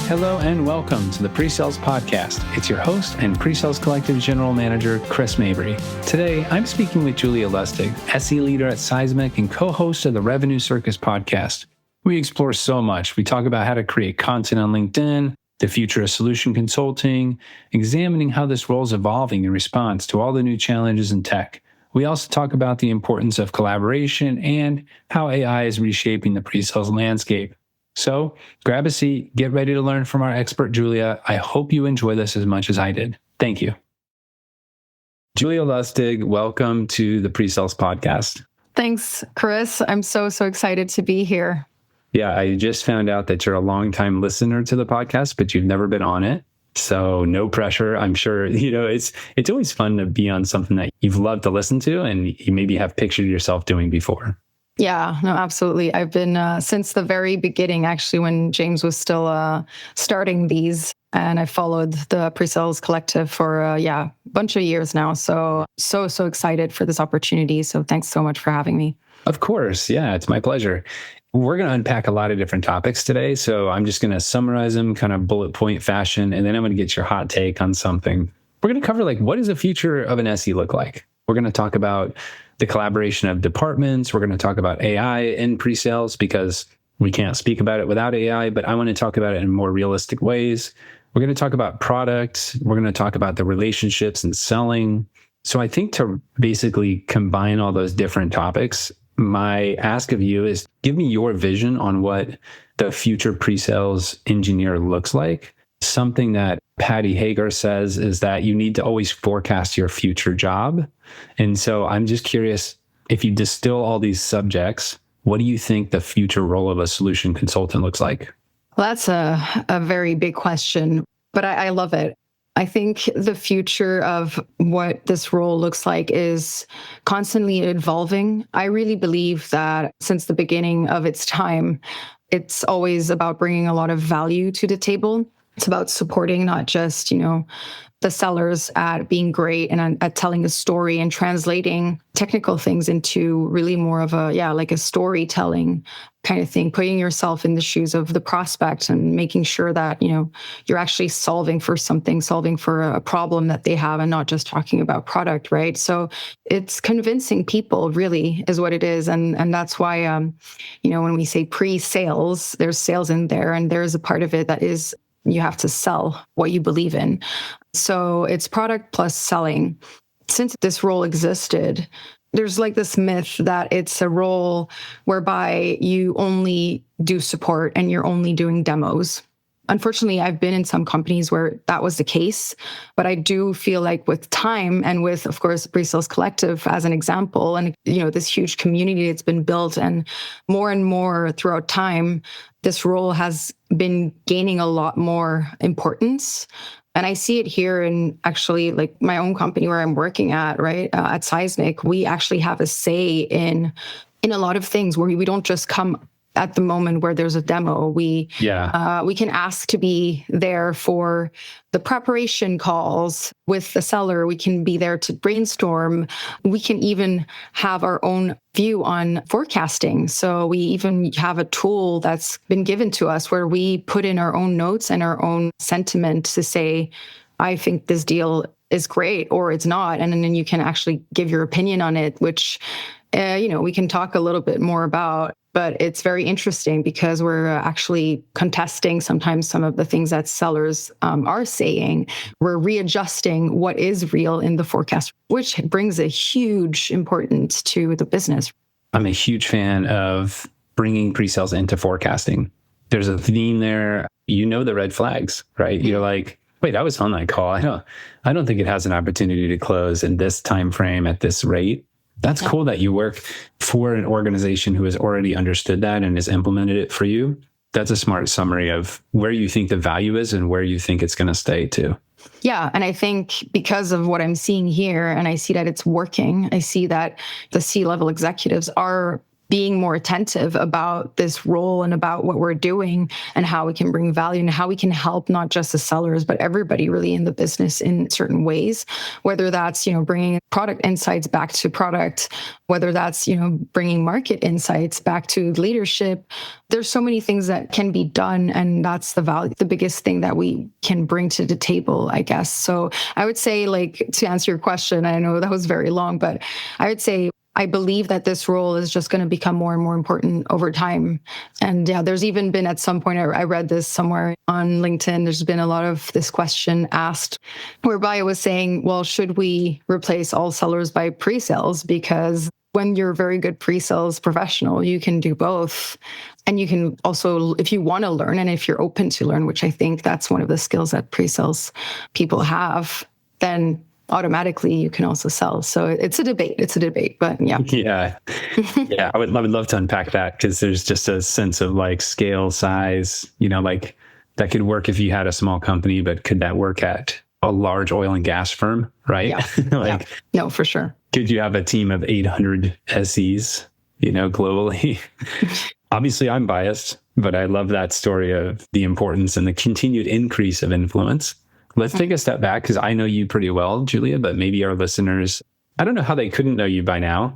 Hello and welcome to the PreSales Podcast. It's your host and PreSales Collective General Manager, Chris Mabry. Today, I'm speaking with Julia Lustig, SE leader at Seismic and co-host of the Revenue Circus podcast. We explore so much. We talk about how to create content on LinkedIn, the future of solution consulting, examining how this role is evolving in response to all the new challenges in tech. We also talk about the importance of collaboration and how AI is reshaping the pre-sales landscape. So grab a seat, get ready to learn from our expert, Julia. I hope you enjoy this as much as I did. Thank you. Julia Lustig, welcome to the PreSales Podcast. Thanks, Chris. I'm so excited to be here. Yeah, I just found out that you're a longtime listener to the podcast, but you've never been on it. So no pressure. I'm sure, it's always fun to be on something that you've loved to listen to and you maybe have pictured yourself doing before. Yeah, no, absolutely. I've been since the very beginning, actually, when James was still starting these. And I followed the PreSales Collective for a bunch of years now. So excited for this opportunity. So thanks so much for having me. Of course. Yeah, it's my pleasure. We're going to unpack a lot of different topics today. So I'm just going to summarize them kind of bullet point fashion. And then I'm going to get your hot take on something. We're going to cover what does the future of an SE look like? We're going to talk about the collaboration of departments. We're going to talk about AI in pre-sales because we can't speak about it without AI, but I want to talk about it in more realistic ways. We're going to talk about products. We're going to talk about the relationships and selling. So I think to basically combine all those different topics, my ask of you is give me your vision on what the future pre-sales engineer looks like. Something that Patty Hager says is that you need to always forecast your future job. And so I'm just curious, if you distill all these subjects, what do you think the future role of a solution consultant looks like? Well, that's a very big question, but I love it. I think the future of what this role looks like is constantly evolving. I really believe that since the beginning of its time, it's always about bringing a lot of value to the table. It's about supporting not just, the sellers at being great and at telling a story and translating technical things into really more of a storytelling kind of thing, putting yourself in the shoes of the prospect and making sure that, you're actually solving for a problem that they have and not just talking about product, right? So it's convincing people really is what it is. And that's why, when we say pre-sales, there's sales in there and there's a part of it that is you have to sell what you believe in. So it's product plus selling. Since this role existed, there's this myth that it's a role whereby you only do support and you're only doing demos. Unfortunately, I've been in some companies where that was the case, but I do feel like with time and with, of course, PreSales Collective as an example, and this huge community that's been built, and more throughout time, this role has been gaining a lot more importance. And I see it here in actually my own company where I'm working at, right? At Seismic, we actually have a say in a lot of things where we don't just come at the moment where there's a demo. We can ask to be there for the preparation calls with the seller. We can be there to brainstorm. We can even have our own view on forecasting. So we even have a tool that's been given to us where we put in our own notes and our own sentiment to say, I think this deal is great or it's not. And then you can actually give your opinion on it, which, we can talk a little bit more about. But it's very interesting because we're actually contesting sometimes some of the things that sellers are saying. We're readjusting what is real in the forecast, which brings a huge importance to the business. I'm a huge fan of bringing pre-sales into forecasting. There's a theme there. The red flags, right? You're like, wait, I was on that call. I don't think it has an opportunity to close in this time frame at this rate. That's cool that you work for an organization who has already understood that and has implemented it for you. That's a smart summary of where you think the value is and where you think it's going to stay too. Yeah. And I think because of what I'm seeing here, and I see that it's working, I see that the C-level executives are being more attentive about this role and about what we're doing and how we can bring value and how we can help not just the sellers, but everybody really in the business in certain ways, whether that's, bringing product insights back to product, whether that's, bringing market insights back to leadership. There's so many things that can be done. And that's the value, the biggest thing that we can bring to the table, I guess. So I would say, like, to answer your question, I know that was very long, but I would say I believe that this role is just going to become more and more important over time. And yeah, there's even been at some point, I read this somewhere on LinkedIn, there's been a lot of this question asked whereby it was saying, well, should we replace all sellers by pre-sales? Because when you're a very good pre-sales professional, you can do both. And you can also, if you want to learn and if you're open to learn, which I think that's one of the skills that pre-sales people have, then automatically you can also sell. So it's a debate, but yeah. Yeah. Yeah. I would love to unpack that, because there's just a sense of like scale, size, like that could work if you had a small company, but could that work at a large oil and gas firm? Right. Yeah. No, for sure. Could you have a team of 800 SEs, globally? Obviously I'm biased, but I love that story of the importance and the continued increase of influence. Let's take a step back, because I know you pretty well, Julia, but maybe our listeners, I don't know how they couldn't know you by now,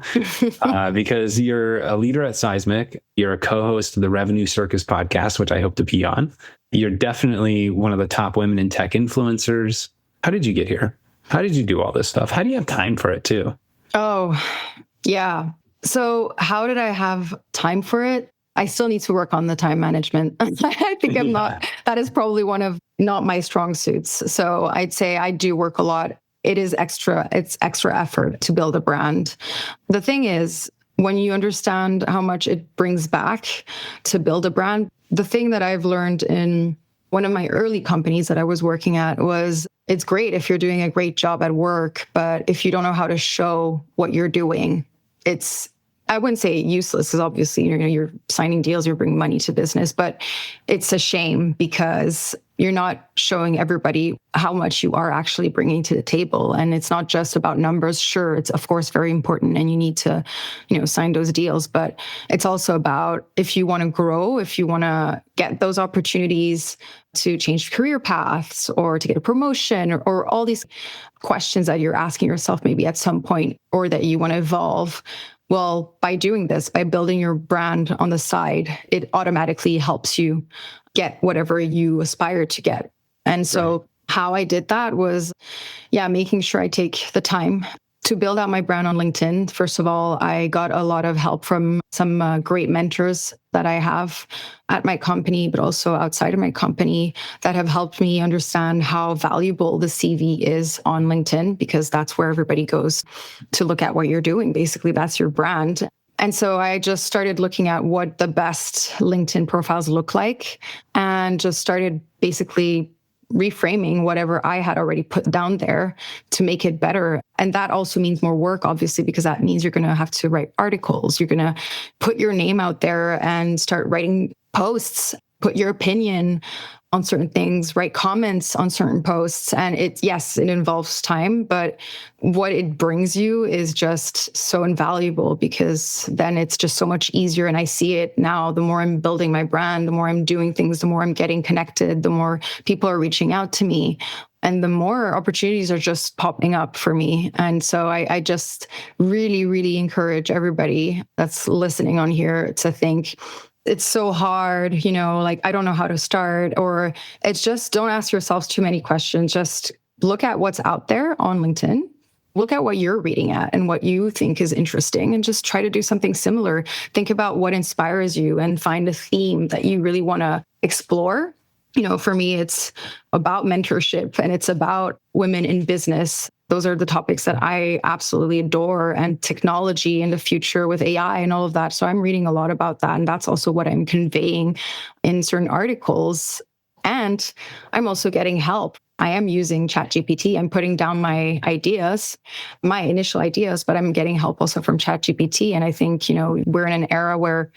because you're a leader at Seismic. You're a co-host of the Revenue Circus podcast, which I hope to be on. You're definitely one of the top women in tech influencers. How did you get here? How did you do all this stuff? How do you have time for it too? Oh, yeah. So how did I have time for it? I still need to work on the time management. I think I'm not, that is probably one of not my strong suits. So I'd say I do work a lot. It's extra effort to build a brand. The thing is, when you understand how much it brings back to build a brand, the thing that I've learned in one of my early companies that I was working at was, it's great if you're doing a great job at work, but if you don't know how to show what you're doing, I wouldn't say useless, because obviously, you're signing deals, you're bringing money to business, but it's a shame because you're not showing everybody how much you are actually bringing to the table. And it's not just about numbers. Sure, it's of course very important and you need to, sign those deals, but it's also about, if you want to grow, if you want to get those opportunities to change career paths or to get a promotion or all these questions that you're asking yourself maybe at some point, or that you want to evolve. Well, by doing this, by building your brand on the side, it automatically helps you get whatever you aspire to get. And so how I did that was, making sure I take the time to build out my brand on LinkedIn. First of all, I got a lot of help from some great mentors that I have at my company, but also outside of my company, that have helped me understand how valuable the CV is on LinkedIn, because that's where everybody goes to look at what you're doing. Basically, that's your brand. And so I just started looking at what the best LinkedIn profiles look like, and just started basically reframing whatever I had already put down there to make it better. And that also means more work, obviously, because that means you're going to have to write articles. You're going to put your name out there and start writing posts, put your opinion on certain things, write comments on certain posts. And it involves time, but what it brings you is just so invaluable, because then it's just so much easier. And I see it now, the more I'm building my brand, the more I'm doing things, the more I'm getting connected, the more people are reaching out to me, and the more opportunities are just popping up for me. And so I just really, really encourage everybody that's listening on here to think, it's so hard, I don't know how to start, or it's just, don't ask yourselves too many questions. Just look at what's out there on LinkedIn. Look at what you're reading at and what you think is interesting, and just try to do something similar. Think about what inspires you and find a theme that you really want to explore. For me, it's about mentorship and it's about women in business. Those are the topics that I absolutely adore, and technology in the future with AI and all of that. So I'm reading a lot about that. And that's also what I'm conveying in certain articles. And I'm also getting help. I am using ChatGPT. I'm putting down my initial ideas, but I'm getting help also from ChatGPT. And I think, we're in an era where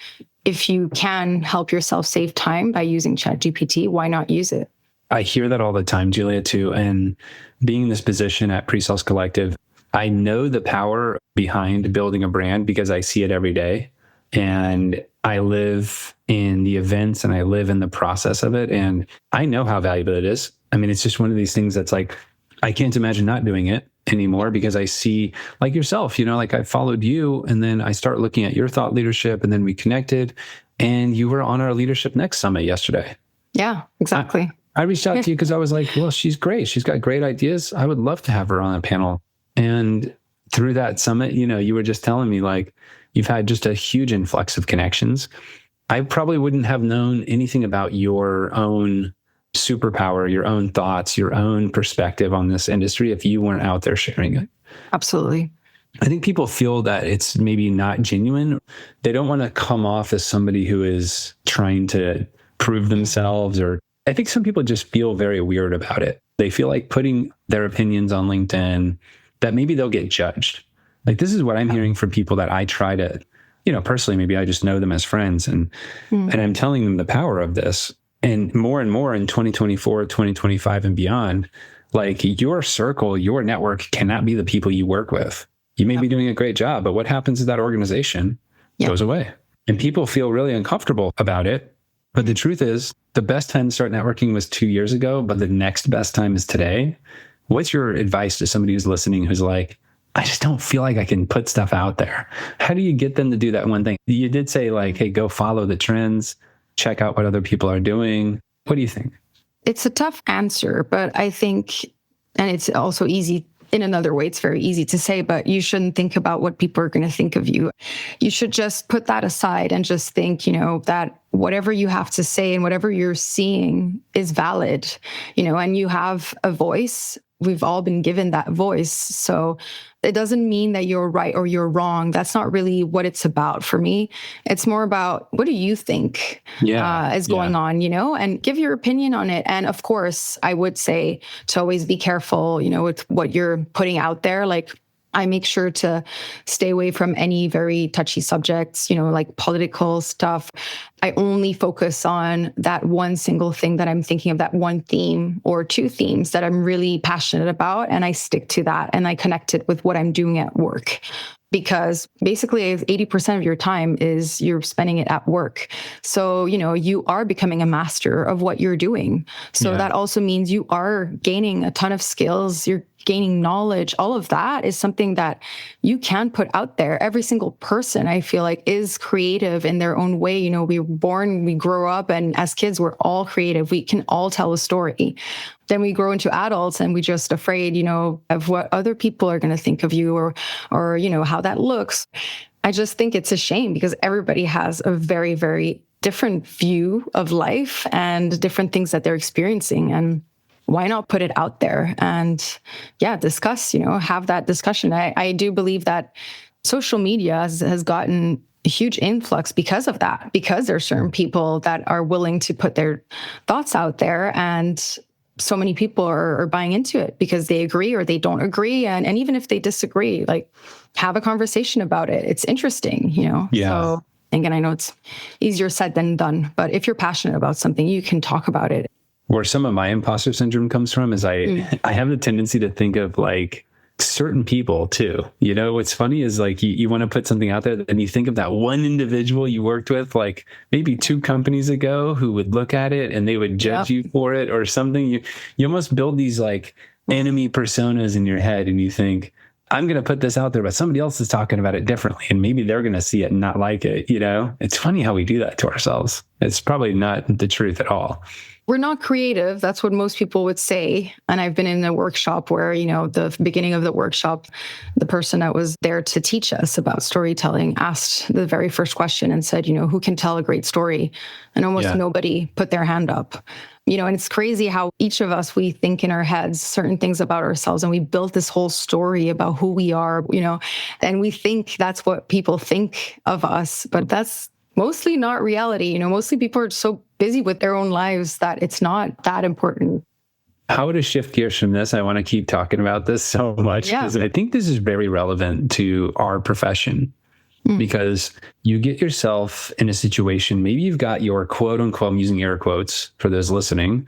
if you can help yourself save time by using ChatGPT, why not use it? I hear that all the time, Julia, too. And being in this position at PreSales Collective, I know the power behind building a brand because I see it every day. and I live in the events and I live in the process of it. And I know how valuable it is. I mean, it's just one of these things that's like, I can't imagine not doing it anymore because I see, like yourself, like I followed you and then I start looking at your thought leadership and then we connected and you were on our Leadership Next Summit yesterday. Yeah, exactly. I reached out to you because I was like, well, she's great. She's got great ideas. I would love to have her on a panel. And through that summit, you were just telling me like, you've had just a huge influx of connections. I probably wouldn't have known anything about your own superpower, your own thoughts, your own perspective on this industry if you weren't out there sharing it. Absolutely. I think people feel that it's maybe not genuine. They don't want to come off as somebody who is trying to prove themselves, or I think some people just feel very weird about it. They feel like putting their opinions on LinkedIn, that maybe they'll get judged. Like this is what I'm hearing from people that I try to, personally, maybe I just know them as friends and I'm telling them the power of this. And more in 2024, 2025 and beyond, like your circle, your network cannot be the people you work with. You may be doing a great job, but what happens to that organization goes away. And people feel really uncomfortable about it. But the truth is, the best time to start networking was 2 years ago, but the next best time is today. What's your advice to somebody who's listening who's like, I just don't feel like I can put stuff out there? How do you get them to do that one thing? You did say like, hey, go follow the trends, check out what other people are doing. What do you think? It's a tough answer, but I think, and it's also easy in another way, it's very easy to say, but you shouldn't think about what people are going to think of you. You should just put that aside and just think, that whatever you have to say and whatever you're seeing is valid, and you have a voice. We've all been given that voice. So it doesn't mean that you're right or you're wrong. That's not really what it's about for me. It's more about what do you think is going on, and give your opinion on it. And of course, I would say to always be careful, with what you're putting out there. Like I make sure to stay away from any very touchy subjects, like political stuff. I only focus on that one single thing that I'm thinking of, that one theme or two themes that I'm really passionate about. And I stick to that and I connect it with what I'm doing at work. Because basically 80% of your time is you're spending it at work. So, you are becoming a master of what you're doing. So that also means you are gaining a ton of skills. You're gaining knowledge. All of that is something that you can put out there. Every single person, I feel like, is creative in their own way. We were born, we grow up, and as kids, we're all creative. We can all tell a story. Then we grow into adults and we're just afraid, of what other people are going to think of you or, how that looks. I just think it's a shame because everybody has a very, very different view of life and different things that they're experiencing. And why not put it out there and discuss, have that discussion. I do believe that social media has gotten a huge influx because of that, because there's certain people that are willing to put their thoughts out there, and so many people are buying into it because they agree or they don't agree. And even if they disagree, like have a conversation about it. It's interesting, Yeah. So again, I know it's easier said than done, but if you're passionate about something, you can talk about it. Where some of my imposter syndrome comes from is I have the tendency to think of like certain people too. What's funny is like you want to put something out there and you think of that one individual you worked with like maybe 2 companies ago who would look at it and they would judge you for it or something. You almost build these like enemy personas in your head and you think, I'm going to put this out there, but somebody else is talking about it differently and maybe they're going to see it and not like it. It's funny how we do that to ourselves. It's probably not the truth at all. We're not creative. That's what most people would say. And I've been in a workshop where, the beginning of the workshop, the person that was there to teach us about storytelling asked the very first question and said, who can tell a great story? And almost nobody put their hand up. And it's crazy how each of us, we think in our heads certain things about ourselves and we built this whole story about who we are, and we think that's what people think of us, but that's mostly not reality. Mostly people are so busy with their own lives that it's not that important. How to shift gears from this? I want to keep talking about this so much because I think this is very relevant to our profession because you get yourself in a situation, maybe you've got your quote unquote, I'm using air quotes for those listening.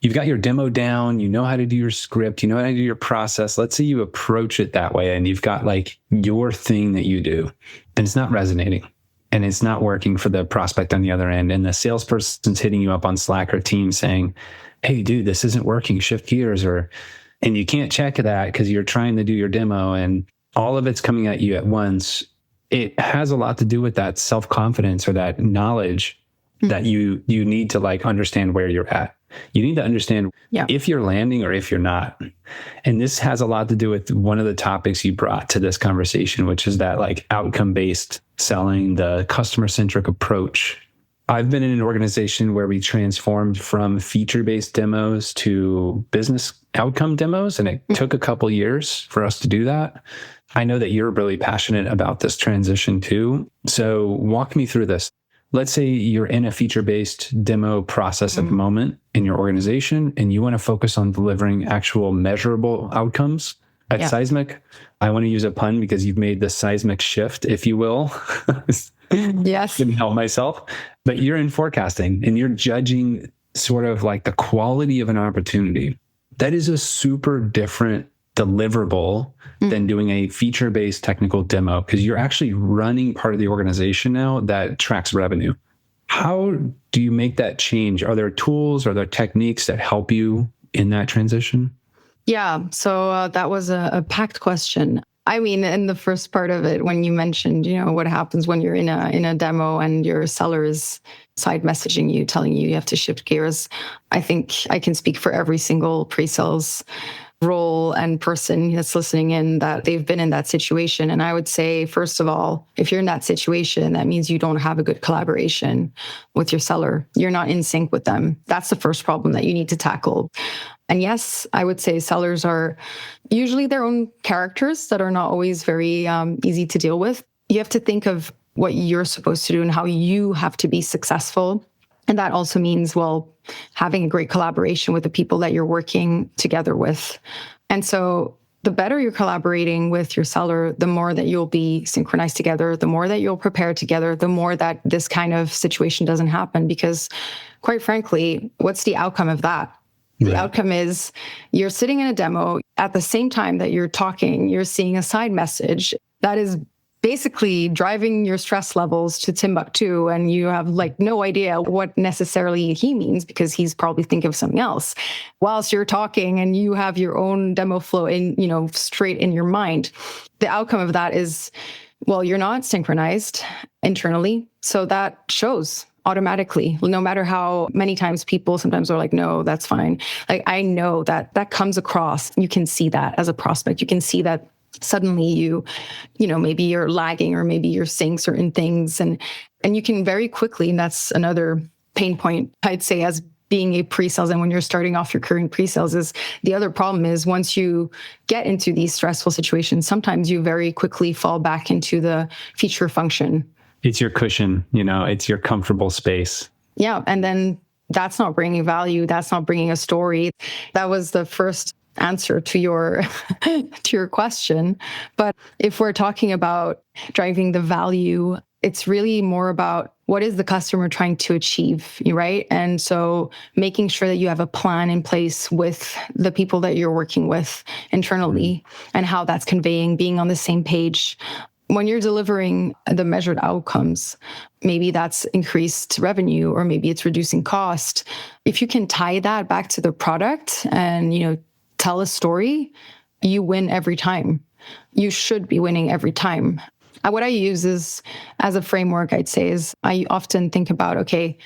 You've got your demo down, you know how to do your script, you know how to do your process. Let's say you approach it that way and you've got like your thing that you do and it's not resonating. and it's not working for the prospect on the other end. And the salesperson's hitting you up on Slack or Teams saying, hey, dude, this isn't working, shift gears, and you can't check that because you're trying to do your demo and all of it's coming at you at once. It has a lot to do with that self-confidence or that knowledge that you need to like understand where you're at. You need to understand if you're landing or if you're not. And this has a lot to do with one of the topics you brought to this conversation, which is that like outcome-based selling, the customer-centric approach. I've been in an organization where we transformed from feature-based demos to business outcome demos, and it took a couple years for us to do that. I know that you're really passionate about this transition too. So walk me through this. Let's say you're in a feature-based demo process at the moment in your organization, and you want to focus on delivering actual measurable outcomes at Seismic. I want to use a pun because you've made the seismic shift, if you will. Yes. Didn't help myself. But you're in forecasting and you're judging sort of like the quality of an opportunity. That is a super different deliverable than doing a feature-based technical demo, because you're actually running part of the organization now that tracks revenue. How do you make that change? Are there tools, are there techniques that help you in that transition? Yeah. So that was a packed question. I mean, in the first part of it, when you mentioned, what happens when you're in a demo and your seller is side messaging you, telling you have to shift gears. I think I can speak for every single pre-sales role and person that's listening in that they've been in that situation. And I would say, first of all, if you're in that situation, that means you don't have a good collaboration with your seller. You're not in sync with them. That's the first problem that you need to tackle. And yes, I would say sellers are usually their own characters that are not always very easy to deal with. You have to think of what you're supposed to do and how you have to be successful. And that also means, having a great collaboration with the people that you're working together with. And so the better you're collaborating with your seller, the more that you'll be synchronized together, the more that you'll prepare together, the more that this kind of situation doesn't happen. Because quite frankly, what's the outcome of that? The outcome is you're sitting in a demo at the same time that you're talking, you're seeing a side message that is basically driving your stress levels to Timbuktu, and you have no idea what necessarily he means because he's probably thinking of something else whilst you're talking, and you have your own demo flow in, straight in your mind. The outcome of that is, you're not synchronized internally. So that shows automatically, no matter how many times people sometimes are like, no, that's fine. I know that comes across. You can see that as a prospect. You can see that suddenly you maybe you're lagging or maybe you're saying certain things and you can very quickly, and that's another pain point, I'd say, as being a pre-sales. And when you're starting off your career in pre-sales, is the other problem is once you get into these stressful situations, sometimes you very quickly fall back into the feature function. It's your cushion, it's your comfortable space. Yeah. And then that's not bringing value. That's not bringing a story. That was the first answer to your question. But if we're talking about driving the value, it's really more about what is the customer trying to achieve, right? And so making sure that you have a plan in place with the people that you're working with internally and how that's conveying, being on the same page. When you're delivering the measured outcomes, maybe that's increased revenue or maybe it's reducing cost. If you can tie that back to the product and, tell a story, you win every time. You should be winning every time. What I use is, as a framework, I'd say, is I often think about, okay,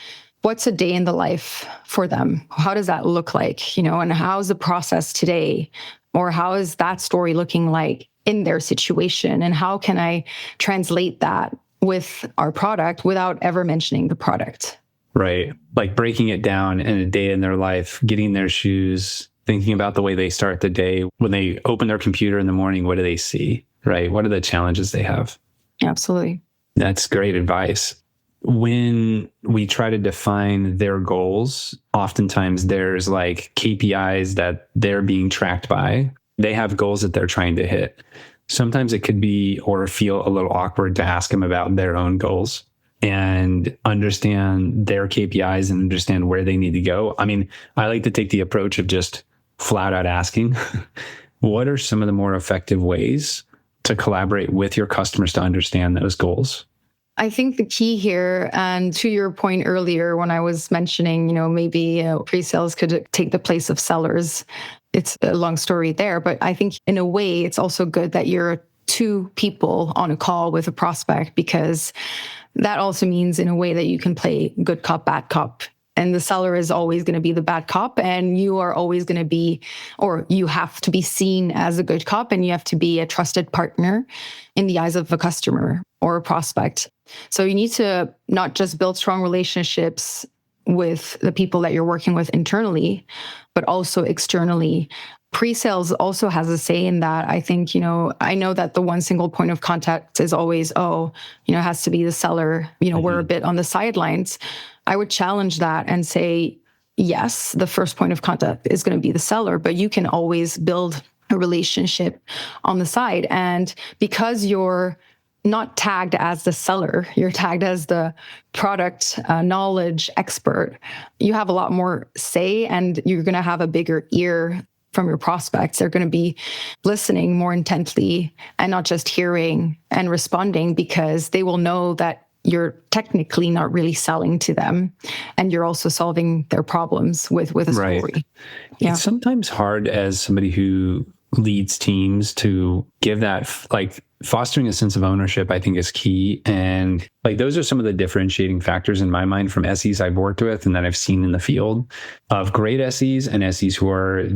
what's a day in the life for them? How does that look like? And how's the process today? Or how is that story looking like in their situation? And how can I translate that with our product without ever mentioning the product? Right. Like breaking it down in a day in their life, getting their shoes, thinking about the way they start the day. When they open their computer in the morning, what do they see? Right? What are the challenges they have? Absolutely. That's great advice. When we try to define their goals, oftentimes there's KPIs that they're being tracked by. They have goals that they're trying to hit. Sometimes it could be or feel a little awkward to ask them about their own goals and understand their KPIs and understand where they need to go. I mean, I like to take the approach of just flat out asking, what are some of the more effective ways to collaborate with your customers to understand those goals? I think the key here, and to your point earlier when I was mentioning, maybe pre-sales could take the place of sellers. It's a long story there, but I think in a way, it's also good that you're two people on a call with a prospect, because that also means in a way that you can play good cop, bad cop. And the seller is always going to be the bad cop, and you are always going to be, or you have to be seen as a good cop, and you have to be a trusted partner in the eyes of a customer or a prospect. So you need to not just build strong relationships with the people that you're working with internally, but also externally. Pre-sales also has a say in that. I think, I know that the one single point of contact is always, it has to be the seller. We're a bit on the sidelines. I would challenge that and say, yes, the first point of contact is going to be the seller, but you can always build a relationship on the side. And because you're not tagged as the seller, you're tagged as the product knowledge expert, you have a lot more say, and you're going to have a bigger ear from your prospects. They're going to be listening more intently and not just hearing and responding, because they will know that you're technically not really selling to them, and you're also solving their problems with a story. Right. Yeah. It's sometimes hard as somebody who leads teams to give that, fostering a sense of ownership, I think, is key. And those are some of the differentiating factors in my mind from SEs I've worked with and that I've seen in the field of great SEs and SEs who are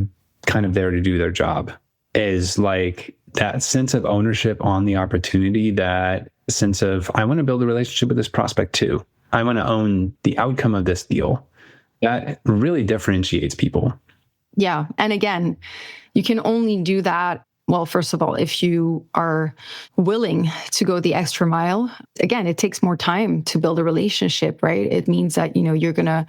kind of there to do their job, is that sense of ownership on the opportunity, that sense of, I want to build a relationship with this prospect too. I want to own the outcome of this deal. That really differentiates people. Yeah. And again, you can only do that, well, first of all, if you are willing to go the extra mile. Again, it takes more time to build a relationship, right? It means that, you're going to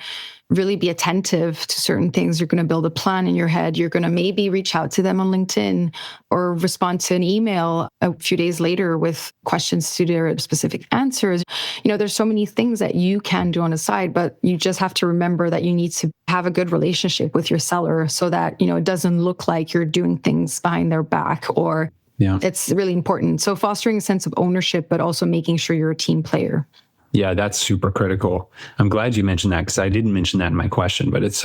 really be attentive to certain things. You're going to build a plan in your head. You're going to maybe reach out to them on LinkedIn or respond to an email a few days later with questions to their specific answers. There's so many things that you can do on the side, but you just have to remember that you need to have a good relationship with your seller so that, it doesn't look like you're doing things behind their back, or it's really important. So fostering a sense of ownership, but also making sure you're a team player. Yeah, that's super critical. I'm glad you mentioned that, because I didn't mention that in my question, but it's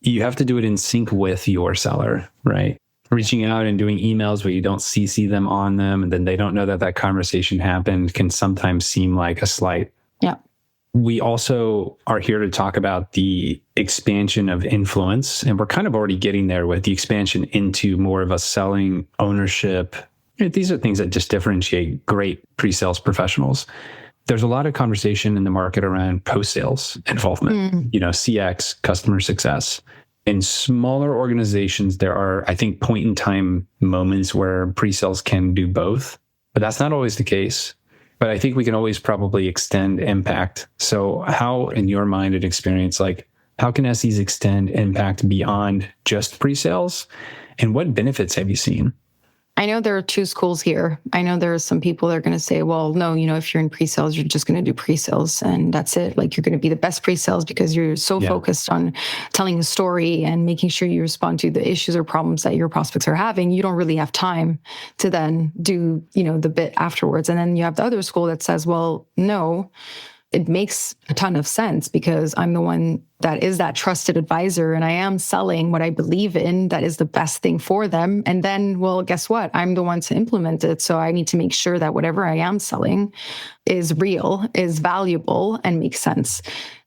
you have to do it in sync with your seller, right? Reaching out and doing emails where you don't CC them on them, and then they don't know that conversation happened, can sometimes seem like a slight. Yeah. We also are here to talk about the expansion of influence, and we're kind of already getting there with the expansion into more of a selling ownership. These are things that just differentiate great pre-sales professionals. There's a lot of conversation in the market around post-sales involvement, CX, customer success. In smaller organizations, there are, I think, point-in-time moments where pre-sales can do both, but that's not always the case. But I think we can always probably extend impact. So how, in your mind and experience, how can SEs extend impact beyond just pre-sales? And what benefits have you seen? I know there are two schools here. I know there are some people that are going to say, well, no, if you're in pre-sales, you're just going to do pre-sales and that's it. You're going to be the best pre-sales because you're so focused on telling a story and making sure you respond to the issues or problems that your prospects are having. You don't really have time to then do, the bit afterwards. And then you have the other school that says, well, no, it makes a ton of sense because I'm the one that is that trusted advisor and I am selling what I believe in that is the best thing for them. And then, well, guess what? I'm the one to implement it. So I need to make sure that whatever I am selling is real, is valuable, and makes sense.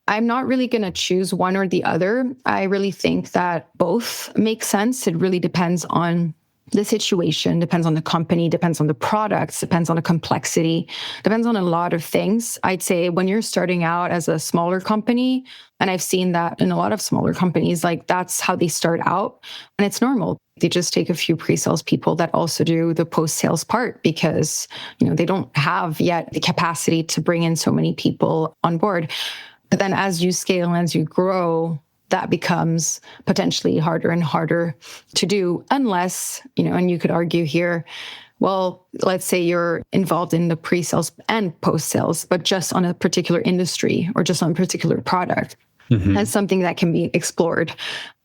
I'm not really going to choose one or the other. I really think that both make sense. It really depends on the situation, depends on the company, depends on the products, depends on the complexity, depends on a lot of things. I'd say when you're starting out as a smaller company, and I've seen that in a lot of smaller companies, that's how they start out. And it's normal. They just take a few pre-sales people that also do the post-sales part because, they don't have yet the capacity to bring in so many people on board. But then as you scale and as you grow, that becomes potentially harder and harder to do unless, and you could argue here, well, let's say you're involved in the pre-sales and post-sales, but just on a particular industry or just on a particular product. Mm-hmm. That's something that can be explored.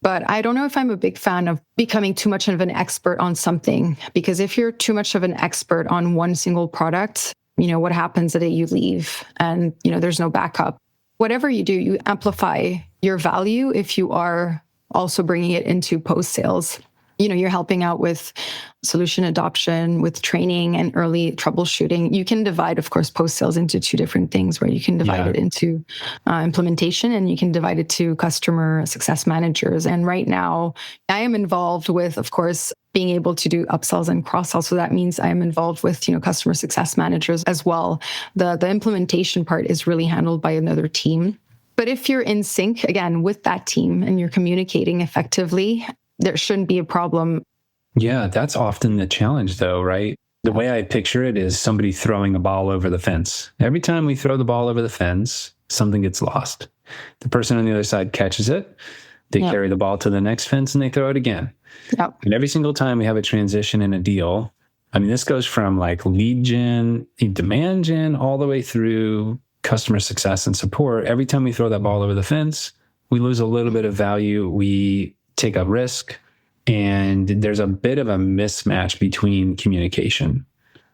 But I don't know if I'm a big fan of becoming too much of an expert on something, because if you're too much of an expert on one single product, What happens the day you leave and, there's no backup. Whatever you do, you amplify your value if you are also bringing it into post sales. You're helping out with solution adoption, with training and early troubleshooting. You can divide, of course, post sales into two different things, where you can divide it into implementation, and you can divide it to customer success managers. And right now, I am involved with, of course, being able to do upsells and cross-sells. So that means I am involved with, customer success managers as well. The implementation part is really handled by another team. But if you're in sync, again, with that team and you're communicating effectively, there shouldn't be a problem. Yeah, that's often the challenge though, right? The way I picture it is somebody throwing a ball over the fence. Every time we throw the ball over the fence, something gets lost. The person on the other side catches it. They carry the ball to the next fence and they throw it again. Yep. And every single time we have a transition in a deal, this goes from like lead gen, demand gen, all the way through customer success and support. Every time we throw that ball over the fence, we lose a little bit of value. We take a risk, and there's a bit of a mismatch between communication.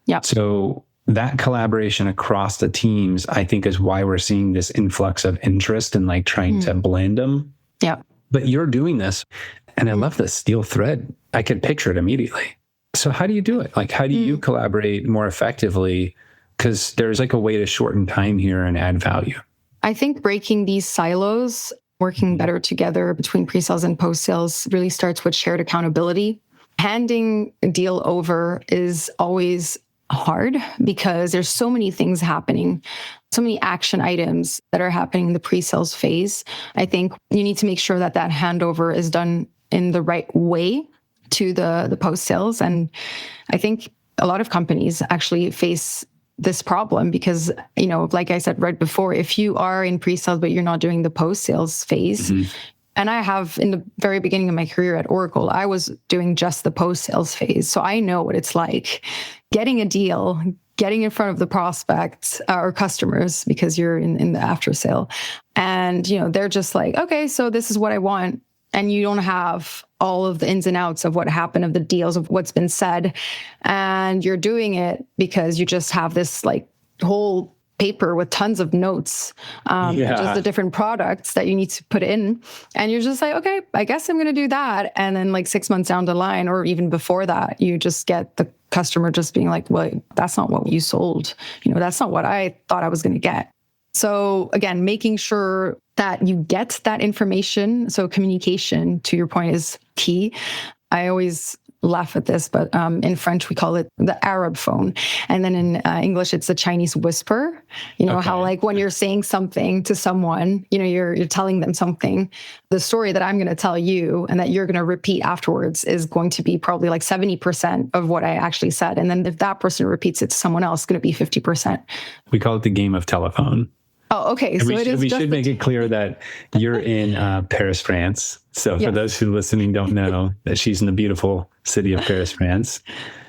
Yeah. So that collaboration across the teams, I think, is why we're seeing this influx of interest and like trying to blend them. Yeah. But you're doing this, and I love the steel thread. I could picture it immediately. So how do you do it? Like, how do you collaborate more effectively? Because there's like a way to shorten time here and add value. I think breaking these silos, working better together between pre-sales and post-sales, really starts with shared accountability. Handing a deal over is always hard because there's so many things happening, so many action items that are happening in the pre-sales phase. I think you need to make sure that handover is done in the right way to the post-sales. And I think a lot of companies actually face this problem because, like I said right before, if you are in pre-sales, but you're not doing the post-sales phase, and I have in the very beginning of my career at Oracle, I was doing just the post-sales phase. So I know what it's like getting a deal, getting in front of the prospects or customers because you're in the after sale. And, they're just like, okay, so this is what I want. And you don't have all of the ins and outs of what happened, of the deals, of what's been said. And you're doing it because you just have this like whole paper with tons of notes, just the different products that you need to put in. And you're just like, okay, I guess I'm going to do that. And then like 6 months down the line, or even before that, you just get the customer just being like, well, that's not what you sold. That's not what I thought I was going to get. So again, making sure that you get that information. So communication, to your point, is key. I always laugh at this, but in French, we call it the Arab phone. And then in English, it's the Chinese whisper. How like when you're saying something to someone, you're telling them something, the story that I'm going to tell you and that you're going to repeat afterwards is going to be probably like 70% of what I actually said. And then if that person repeats it to someone else, it's going to be 50%. We call it the game of telephone. Oh, okay. So we should make it clear that you're in Paris, France. So for those who listening don't know, that she's in the beautiful city of Paris, France.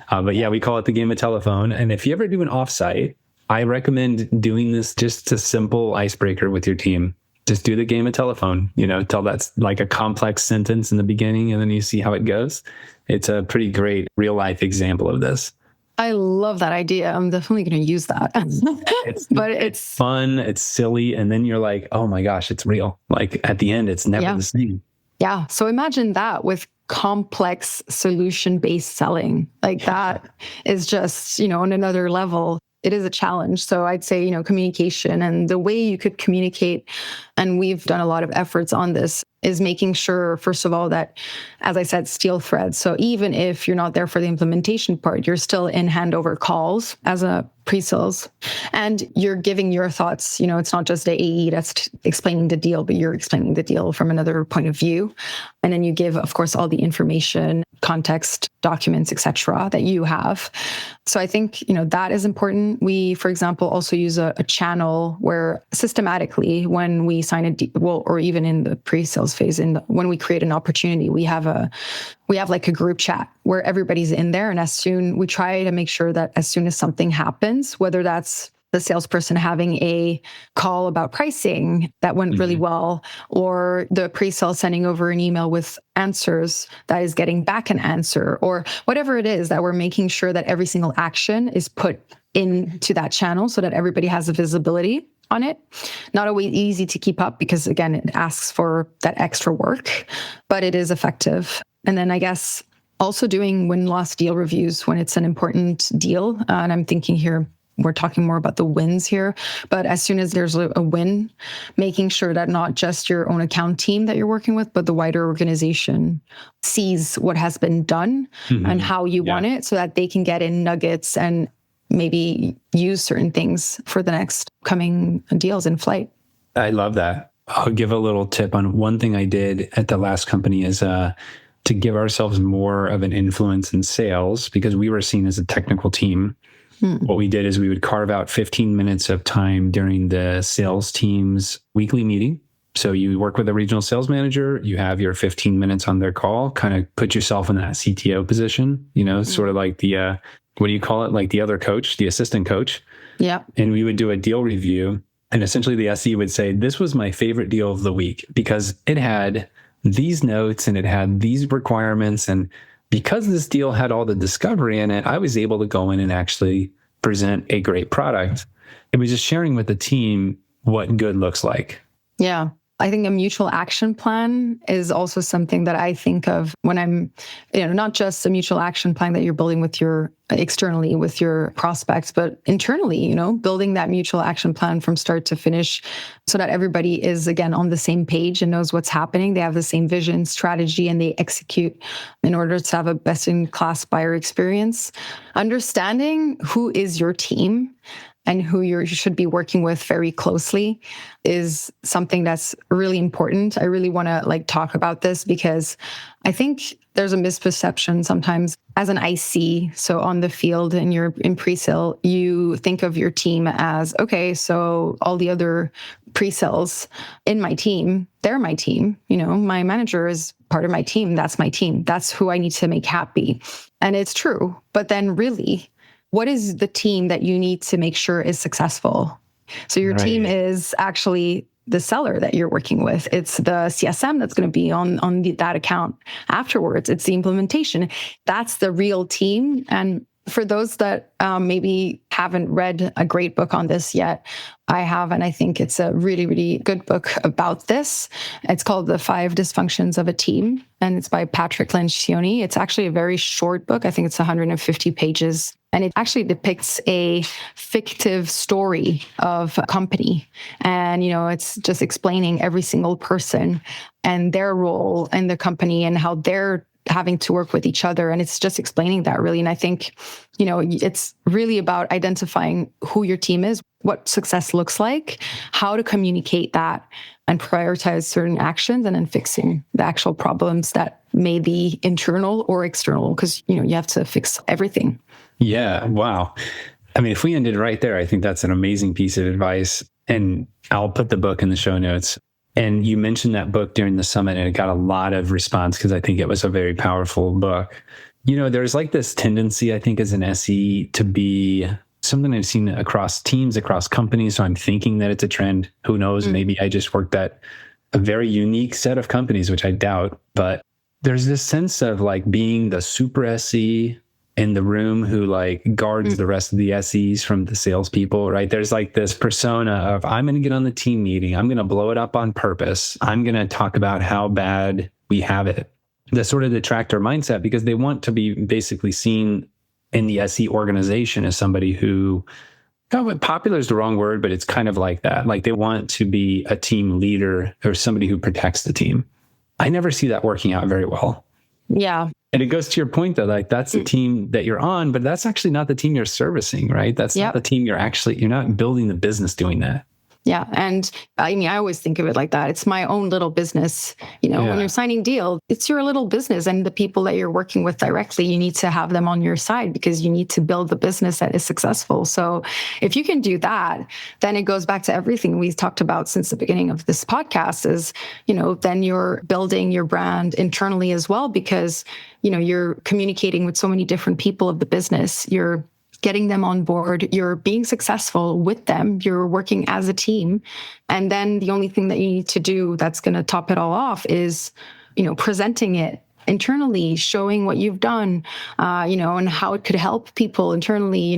But yeah, we call it the game of telephone. And if you ever do an offsite, I recommend doing this just a simple icebreaker with your team. Just do the game of telephone, tell that's like a complex sentence in the beginning and then you see how it goes. It's a pretty great real life example of this. I love that idea. I'm definitely going to use that. It's fun, it's silly, and then you're like, oh my gosh, it's real. Like at the end, it's never the same. Yeah. So imagine that with complex solution-based selling. Like that is just, on another level. It is a challenge. So I'd say, communication and the way you could communicate, and we've done a lot of efforts on this, is making sure, first of all, that, as I said, steel thread. So even if you're not there for the implementation part, you're still in handover calls as a pre-sales, and you're giving your thoughts. It's not just the AE that's explaining the deal, but you're explaining the deal from another point of view. And then you give, of course, all the information, context, documents, etc., that you have. So I think, that is important. We, for example, also use a channel where systematically, when we sign a deal, or even in the pre-sales phase, when we create an opportunity, we have like a group chat where everybody's in there. And we try to make sure that as soon as something happens, whether that's the salesperson having a call about pricing that went really well, or the pre-sale sending over an email with answers that is getting back an answer, or whatever it is, that we're making sure that every single action is put into that channel so that everybody has a visibility on it. Not always easy to keep up because, again, it asks for that extra work, but it is effective. And then I guess also doing win-loss deal reviews when it's an important deal. And I'm thinking here, we're talking more about the wins here, but as soon as there's a win, making sure that not just your own account team that you're working with, but the wider organization sees what has been done and how you want it so that they can get in nuggets and maybe use certain things for the next coming deals in flight. I love that. I'll give a little tip on one thing I did at the last company is to give ourselves more of an influence in sales because we were seen as a technical team. What we did is we would carve out 15 minutes of time during the sales team's weekly meeting. So you work with a regional sales manager, you have your 15 minutes on their call, kind of put yourself in that CTO position, sort of like the, what do you call it? Like the other coach, the assistant coach. Yeah. And we would do a deal review. And essentially the SE would say, this was my favorite deal of the week because it had these notes and it had these requirements. And because this deal had all the discovery in it, I was able to go in and actually present a great product. It was just sharing with the team what good looks like. Yeah. I think a mutual action plan is also something that I think of when I'm, not just a mutual action plan that you're building with your externally with your prospects, but internally, building that mutual action plan from start to finish so that everybody is, again, on the same page and knows what's happening. They have the same vision, strategy, and they execute in order to have a best-in-class buyer experience. Understanding who is your team and who you should be working with very closely is something that's really important. I really want to talk about this because I think there's a misperception sometimes as an IC. So on the field and you're in pre-sale, you think of your team as, okay, so all the other pre-sales in my team, they're my team. My manager is part of my team. That's my team. That's who I need to make happy. And it's true. But then really, what is the team that you need to make sure is successful? So your team is actually the seller that you're working with. It's the CSM that's going to be on that account afterwards. It's the implementation. That's the real team. And for those that maybe haven't read a great book on this yet, I have, and I think it's a really, really good book about this. It's called The 5 Dysfunctions of a Team, and it's by Patrick Lencioni. It's actually a very short book. I think it's 150 pages. And it actually depicts a fictive story of a company. And, it's just explaining every single person and their role in the company and how they're having to work with each other. And it's just explaining that really. And I think, it's really about identifying who your team is, what success looks like, how to communicate that and prioritize certain actions, and then fixing the actual problems that may be internal or external, because, you have to fix everything. Yeah. Wow. I mean, if we ended right there, I think that's an amazing piece of advice. And I'll put the book in the show notes. And you mentioned that book during the summit and it got a lot of response because I think it was a very powerful book. There's this tendency, I think, as an SE to be something I've seen across teams, across companies. So I'm thinking that it's a trend. Who knows? Maybe I just worked at a very unique set of companies, which I doubt. But there's this sense of being the super SE in the room who guards the rest of the SEs from the salespeople, right? There's this persona of, I'm going to get on the team meeting. I'm going to blow it up on purpose. I'm going to talk about how bad we have it. The sort of detractor mindset, because they want to be basically seen in the SE organization as somebody who, popular is the wrong word, but it's kind of like that. They want to be a team leader or somebody who protects the team. I never see that working out very well. Yeah. And it goes to your point though, that's the team that you're on, but that's actually not the team you're servicing, right? That's not the team you're not building the business doing that. Yeah. And I always think of it like that. It's my own little business. When you're signing deal, it's your little business, and the people that you're working with directly, you need to have them on your side because you need to build the business that is successful. So if you can do that, then it goes back to everything we've talked about since the beginning of this podcast is, then you're building your brand internally as well, because, you're communicating with so many different people of the business. You're getting them on board, you're being successful with them, you're working as a team. And then the only thing that you need to do that's going to top it all off is, presenting it internally, showing what you've done, and how it could help people internally,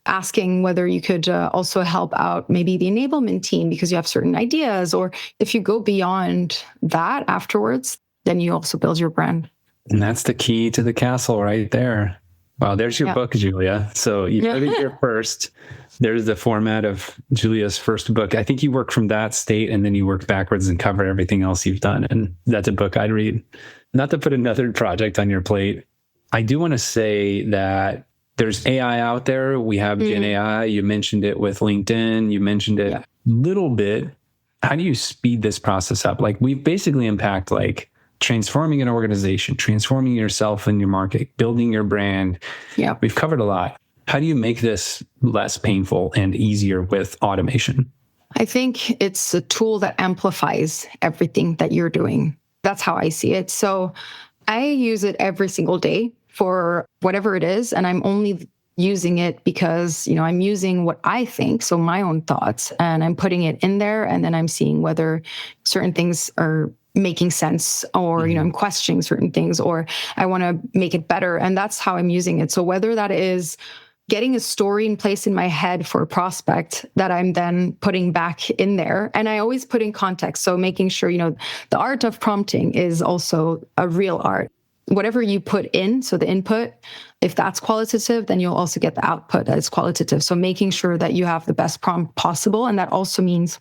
asking whether you could also help out maybe the enablement team because you have certain ideas. Or if you go beyond that afterwards, then you also build your brand. And that's the key to the castle right there. Wow, there's your book, Julia. So you heard it here first. There's the format of Julia's first book. I think you work from that state and then you work backwards and cover everything else you've done. And that's a book I'd read. Not to put another project on your plate, I do want to say that there's AI out there. We have Gen AI. You mentioned it with LinkedIn. You mentioned it a little bit. How do you speed this process up? Like we've basically impact like transforming an organization, transforming yourself and your market, building your brand. Yeah, we've covered a lot. How do you make this less painful and easier with automation? I think it's a tool that amplifies everything that you're doing. That's how I see it. So I use it every single day for whatever it is. And I'm only using it because, I'm using what I think, so my own thoughts, and I'm putting it in there. And then I'm seeing whether certain things are making sense or, I'm questioning certain things or I want to make it better. And that's how I'm using it. So whether that is getting a story in place in my head for a prospect that I'm then putting back in there. And I always put in context. So making sure, the art of prompting is also a real art. Whatever you put in, so the input, if that's qualitative, then you'll also get the output that is qualitative. So making sure that you have the best prompt possible. And that also means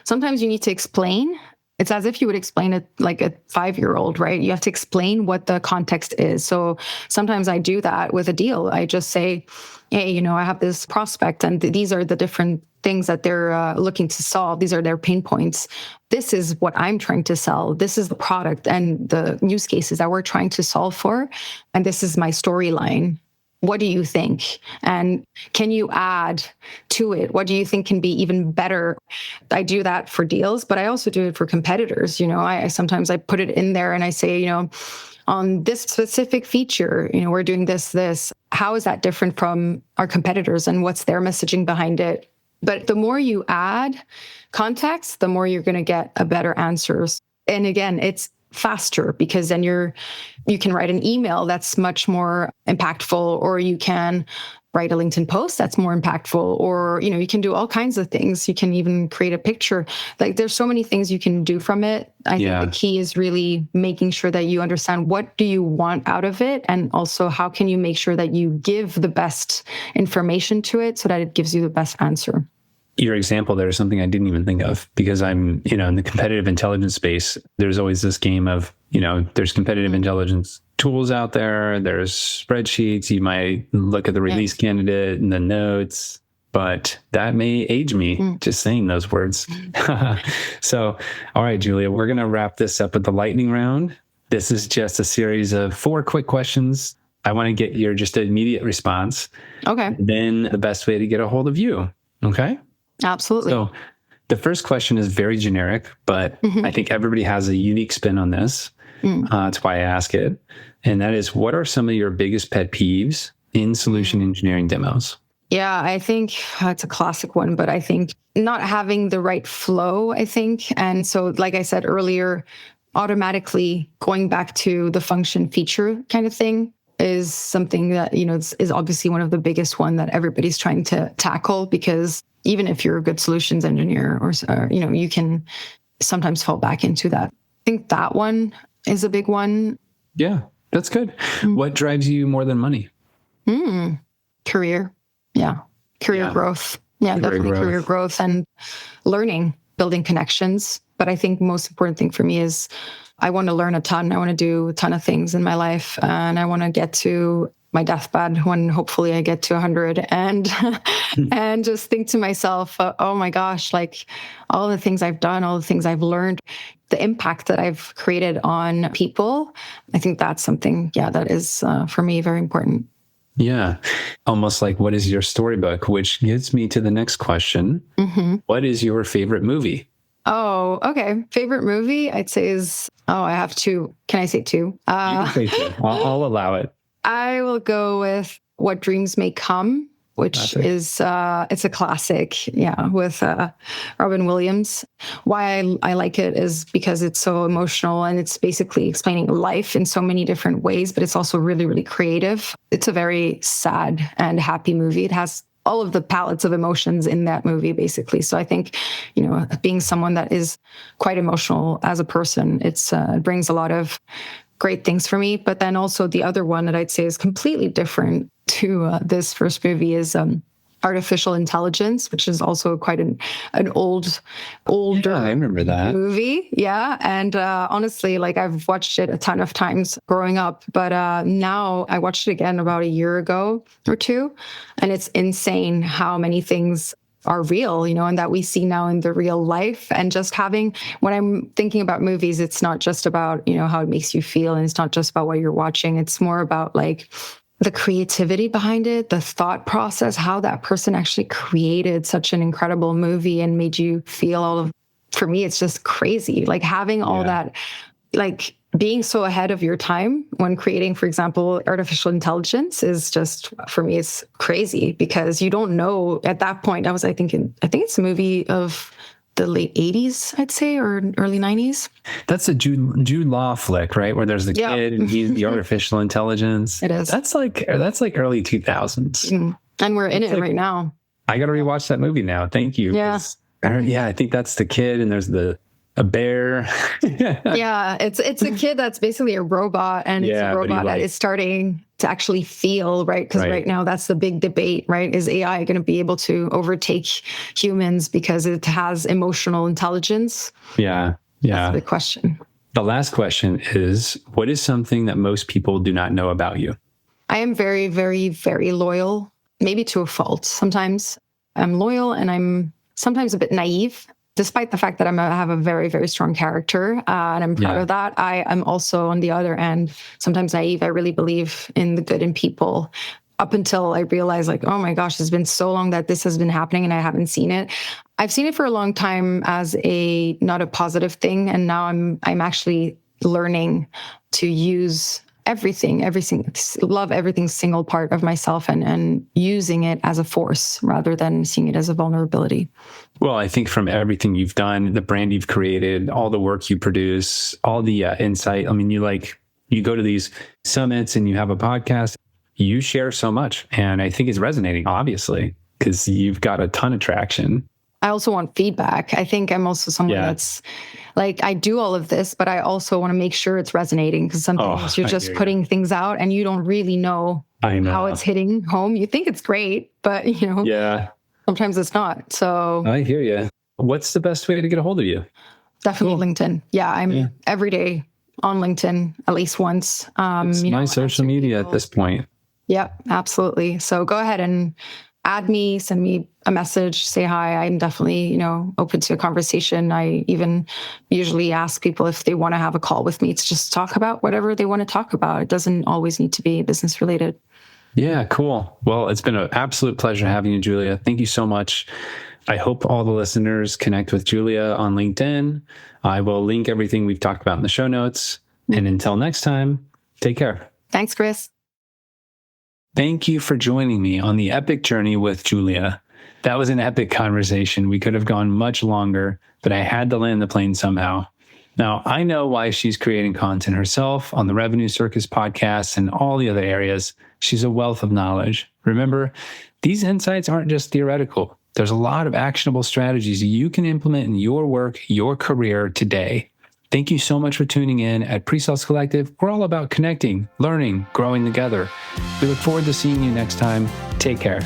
sometimes you need to explain. It's as if you would explain it like a 5-year-old, right? You have to explain what the context is. So sometimes I do that with a deal. I just say, hey, I have this prospect and these are the different things that they're looking to solve. These are their pain points. This is what I'm trying to sell. This is the product and the use cases that we're trying to solve for. And this is my storyline. What do you think? And can you add to it? What do you think can be even better? I do that for deals, but I also do it for competitors. I sometimes I put it in there and I say, on this specific feature, we're doing this. How is that different from our competitors and what's their messaging behind it? But the more you add context, the more you're going to get a better answers. And again, it's faster because then you can write an email that's much more impactful, or you can write a LinkedIn post that's more impactful, or you can do all kinds of things. You can even create a picture. Like there's so many things you can do from it. I think the key is really making sure that you understand what do you want out of it, and also how can you make sure that you give the best information to it so that it gives you the best answer. Your example there is something I didn't even think of because I'm, in the competitive intelligence space, there's always this game of, there's competitive intelligence tools out there. There's spreadsheets. You might look at the release candidate and the notes, but that may age me just saying those words. So, all right, Julia, we're going to wrap this up with the lightning round. This is just a series of 4 quick questions. I want to get your just immediate response. Okay. Then the best way to get a hold of you. Okay. Absolutely. So the first question is very generic, but I think everybody has a unique spin on this. That's why I ask it. And that is, what are some of your biggest pet peeves in solution engineering demos? Yeah, I think it's a classic one, but I think not having the right flow, I think. And so, like I said earlier, automatically going back to the function feature kind of thing is something that, is obviously one of the biggest one that everybody's trying to tackle, because even if you're a good solutions engineer or you can sometimes fall back into that. I think that one is a big one. Yeah, that's good. What drives you more than money? Career. Yeah. Career growth. Yeah, definitely career growth and learning, building connections. But I think most important thing for me is I want to learn a ton. I want to do a ton of things in my life, and I want to get to my deathbed when hopefully I get to 100 and and just think to myself, oh my gosh, like all the things I've done, all the things I've learned, the impact that I've created on people. I think that's something, that is for me very important. Yeah. Almost like, what is your storybook? Which gets me to the next question. What is your favorite movie? Oh, okay. Favorite movie, I'd say is, I have 2. Can I say 2? You can say 2. I'll allow it. I will go with What Dreams May Come, which is, it's a classic, with Robin Williams. Why I like it is because it's so emotional and it's basically explaining life in so many different ways, but it's also really, really creative. It's a very sad and happy movie. It has all of the palettes of emotions in that movie, basically. So I think, being someone that is quite emotional as a person, it brings a lot of great things for me. But then also the other one that I'd say is completely different to this first movie is artificial intelligence, which is also quite an older I remember that movie. Yeah. And honestly, like I've watched it a ton of times growing up, but now I watched it again about a year ago or two. And it's insane how many things are real, and that we see now in the real life. And just when I'm thinking about movies, it's not just about, how it makes you feel. And it's not just about what you're watching. It's more about like the creativity behind it, the thought process, how that person actually created such an incredible movie and made you feel for me, it's just crazy. Like having all that, like being so ahead of your time when creating, for example, artificial intelligence is just, for me, it's crazy because you don't know at that point. I think it's a movie of the late 80s, I'd say, or early 90s. That's a Jude Law flick, right? Where there's the kid and he's the artificial intelligence. It is. That's like early 2000s. And we're in it right now. I got to rewatch that movie now. Thank you. Yeah. I think that's the kid and there's a bear. Yeah, it's a kid that's basically a robot, and it's a robot that is starting to actually feel, right? Because right now that's the big debate, right? Is AI going to be able to overtake humans because it has emotional intelligence? Yeah. That's the question. The last question is, what is something that most people do not know about you? I am very, very, very loyal, maybe to a fault. Sometimes I'm loyal and I'm sometimes a bit naive. Despite the fact that I have a very, very strong character, and I'm proud of that, I am also, on the other end, sometimes naive. I really believe in the good in people up until I realized, like, oh my gosh, it's been so long that this has been happening and I haven't seen it. I've seen it for a long time as not a positive thing. And now I'm actually learning to use love every single part of myself and using it as a force rather than seeing it as a vulnerability. Well, I think from everything you've done, the brand you've created, all the work you produce, all the insight. I mean, you go to these summits and you have a podcast, you share so much. And I think it's resonating, obviously, because you've got a ton of traction. I also want feedback. I think I'm also someone that's like, I do all of this, but I also want to make sure it's resonating, because sometimes you're just putting things out and you don't really know how it's hitting home. You think it's great, but sometimes it's not. So I hear you. What's the best way to get a hold of you? Definitely LinkedIn. Yeah, I'm every day on LinkedIn at least once. It's my social media at this point. Yep, absolutely. So go ahead and add me, send me a message, say hi. I'm definitely, open to a conversation. I even usually ask people if they want to have a call with me to just talk about whatever they want to talk about. It doesn't always need to be business related. Yeah, cool. Well, it's been an absolute pleasure having you, Julia. Thank you so much. I hope all the listeners connect with Julia on LinkedIn. I will link everything we've talked about in the show notes. And until next time, take care. Thanks, Chris. Thank you for joining me on the epic journey with Julia. That was an epic conversation. We could have gone much longer, but I had to land the plane somehow. Now, I know why she's creating content herself on the Revenue Circus podcast and all the other areas. She's a wealth of knowledge. Remember, these insights aren't just theoretical. There's a lot of actionable strategies you can implement in your work, your career today. Thank you so much for tuning in at PreSales Collective. We're all about connecting, learning, growing together. We look forward to seeing you next time. Take care.